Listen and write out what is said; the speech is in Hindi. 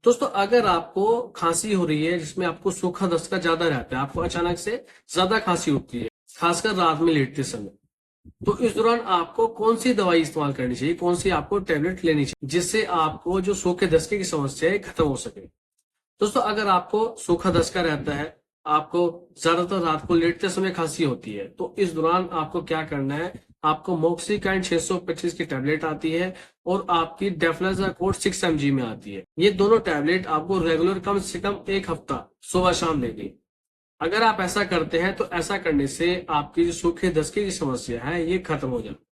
दोस्तों अगर आपको खांसी हो रही है जिसमें आपको सूखा दस्त ज्यादा रहता है, आपको अचानक से ज्यादा खांसी होती है, खासकर रात में लेटते समय, तो इस दौरान आपको कौन सी दवाई इस्तेमाल करनी चाहिए, कौन सी आपको टेबलेट लेनी चाहिए जिससे आपको जो सूखे दस्ते की समस्या है खत्म हो सके। दोस्तों अगर आपको सूखा दस्त रहता है, आपको ज्यादातर रात को लेटते समय खांसी होती है, तो इस दौरान आपको क्या करना है, आपको मोक्सिकाइन 625 की टैबलेट आती है और आपकी डेफ्लाजाकोड 6 mg में आती है। ये दोनों टैबलेट आपको रेगुलर कम से कम एक हफ्ता सुबह शाम लेनी। अगर आप ऐसा करते हैं तो ऐसा करने से आपकी जो सूखे दस्ते की समस्या है ये खत्म हो जाती है।